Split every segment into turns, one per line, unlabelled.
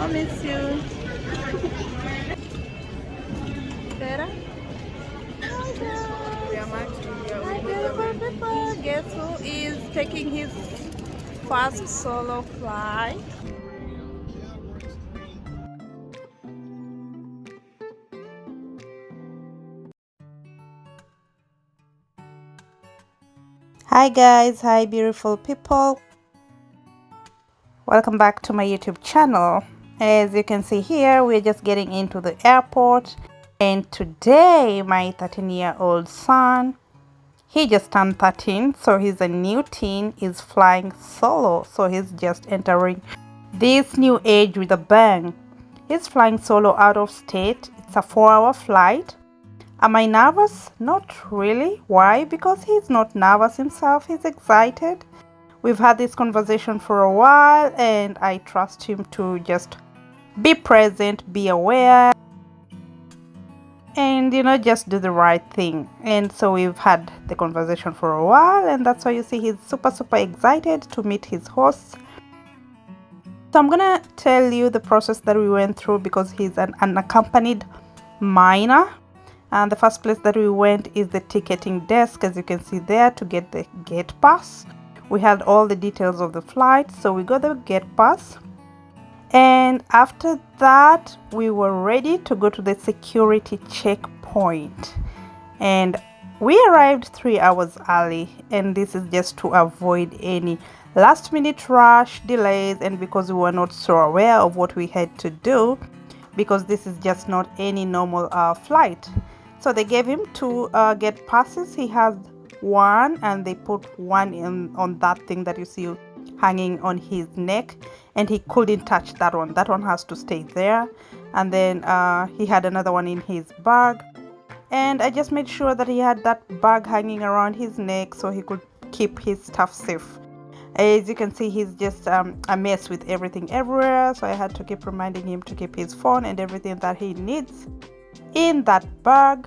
I miss you. Sarah? Hi, beautiful people. Guess who is taking his first solo flight? Hi guys, hi beautiful people. Welcome back to my YouTube channel. As you can see here, we're just getting into the airport, and today my 13-year-old son, he just turned 13, so he's a new teen, is flying solo, so he's just entering this new age with a bang. He's flying solo out of state. It's a 4-hour flight. Am I nervous? Not really. Why? Because he's not nervous himself, he's excited. We've had this conversation for a while, and I trust him to just be present, be aware, and just do the right thing. And so we've had the conversation for a while, and that's why you see he's super excited to meet his hosts. So I'm gonna tell you the process that we went through, because he's an unaccompanied minor. And the first place that we went is the ticketing desk, as you can see there, to get the gate pass. We had all the details of the flight, so we got the gate pass. And after that, we were ready to go to the security checkpoint. And we arrived 3 hours early, and this is just to avoid any last minute rush, delays, and because we were not so aware of what we had to do, because this is just not any normal flight. So they gave him 2 gate passes. He has one, and they put one on that thing that you see hanging on his neck, and he couldn't touch that one. That one has to stay there. And then he had another one in his bag, and I just made sure that he had that bag hanging around his neck so he could keep his stuff safe. As you can see, he's just a mess with everything everywhere, so I had to keep reminding him to keep his phone and everything that he needs in that bag.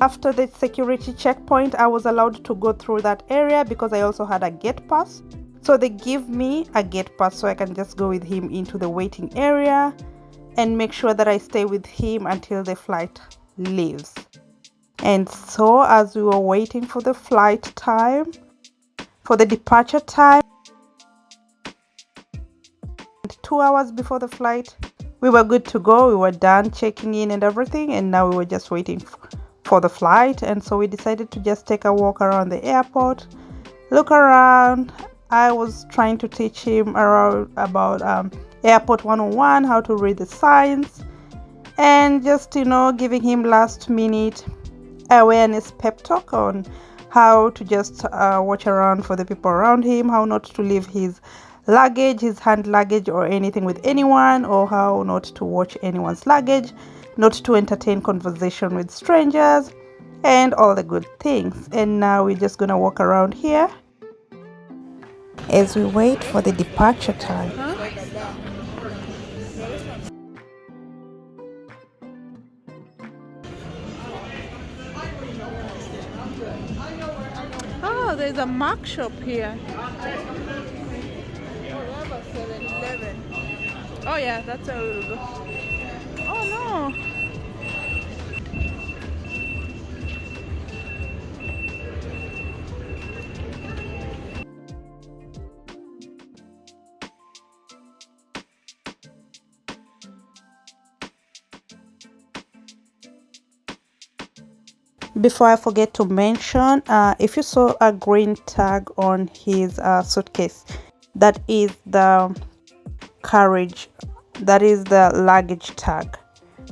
After the security checkpoint, I was allowed to go through that area because I also had a gate pass. So they give me a gate pass so I can just go with him into the waiting area and make sure that I stay with him until the flight leaves. And so as we were waiting for the flight time, for the departure time, 2 hours before the flight, we were good to go. We were done checking in and everything, and now we were just waiting for the flight. And so we decided to just take a walk around the airport, look around. I was trying to teach him around about airport 101, how to read the signs, and just giving him last minute awareness pep talk on how to just watch around for the people around him, how not to leave his luggage, his hand luggage or anything with anyone, or how not to watch anyone's luggage, not to entertain conversation with strangers, and all the good things. And now we're just gonna walk around here as we wait for the departure time. Oh, there's a Mac shop here. Oh yeah, that's where we'll go. Oh no. Before I forget to mention, if you saw a green tag on his suitcase, that is the carriage, that is the luggage tag.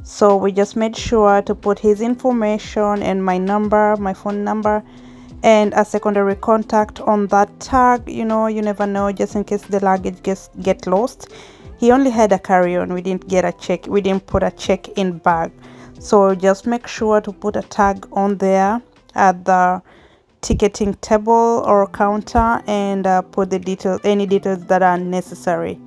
So we just made sure to put his information and my number, my phone number, and a secondary contact on that tag. You never know, just in case the luggage get lost. He only had a carry-on. We didn't put a check-in bag. So just make sure to put a tag on there at the ticketing table or counter, and put the any details that are necessary,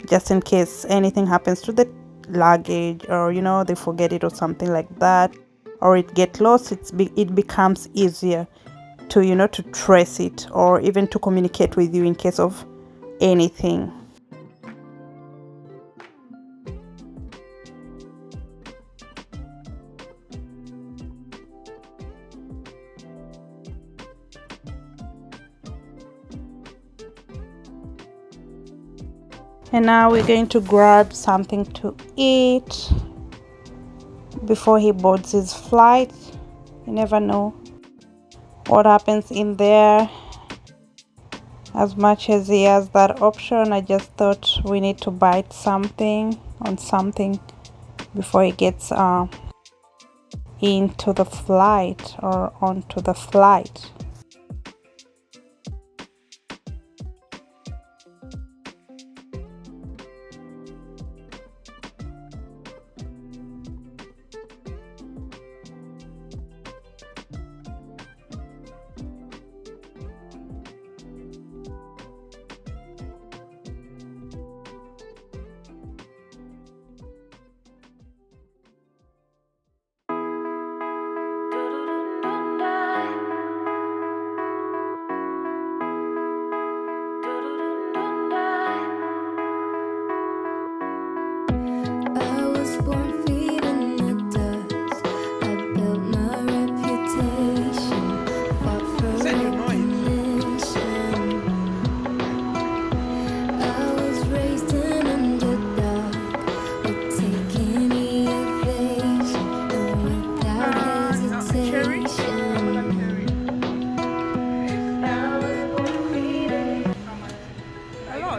just in case anything happens to the luggage, or they forget it or something like that, or it get lost. It becomes easier to to trace it, or even to communicate with you in case of anything. And now we're going to grab something to eat before he boards his flight. You never know what happens in there. As much as he has that option, I just thought we need to bite something on something before he gets into the flight or onto the flight.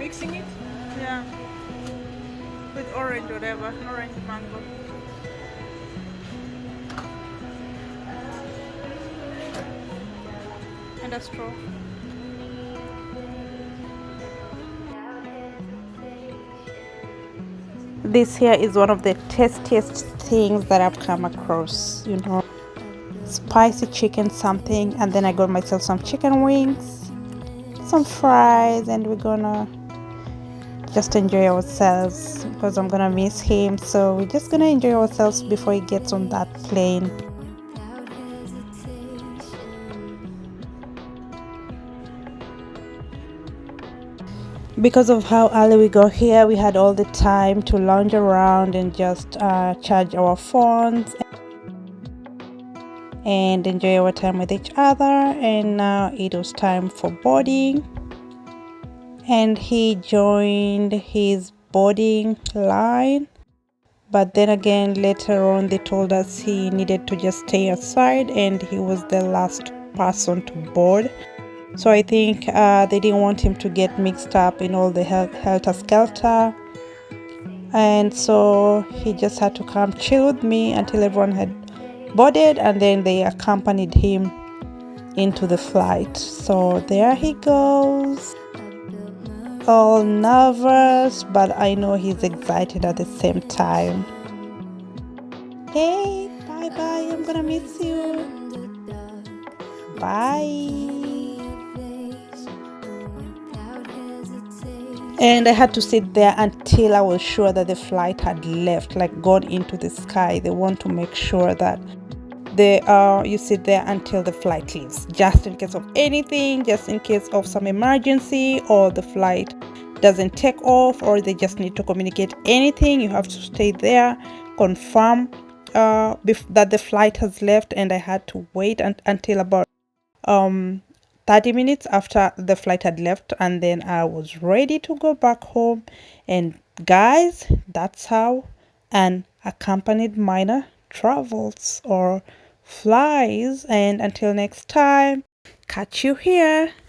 Mixing it? Yeah. With orange, whatever. Orange mango. And a straw.
This here is one of the tastiest things that I've come across, you know. Spicy chicken something, and then I got myself some chicken wings, some fries, and we're gonna just enjoy ourselves because I'm gonna miss him. So we're just gonna enjoy ourselves before he gets on that plane. Because of how early we got here, we had all the time to lounge around and just charge our phones and enjoy our time with each other. And now it was time for boarding, and he joined his boarding line, but then again later on they told us he needed to just stay aside and he was the last person to board. So I think they didn't want him to get mixed up in all the helter-skelter, and so he just had to come chill with me until everyone had boarded, and then they accompanied him into the flight. So there he goes, all nervous, but I know he's excited at the same time. Hey, bye-bye, I'm gonna miss you. Bye. And I had to sit there until I was sure that the flight had left, like gone into the sky. They want to make sure that you sit there until the flight leaves, just in case of anything, just in case of some emergency, or the flight doesn't take off, or they just need to communicate anything. You have to stay there, confirm that the flight has left. And I had to wait until about 30 minutes after the flight had left, and then I was ready to go back home. And guys, that's how an accompanied minor travels or flies. And until next time, catch you here.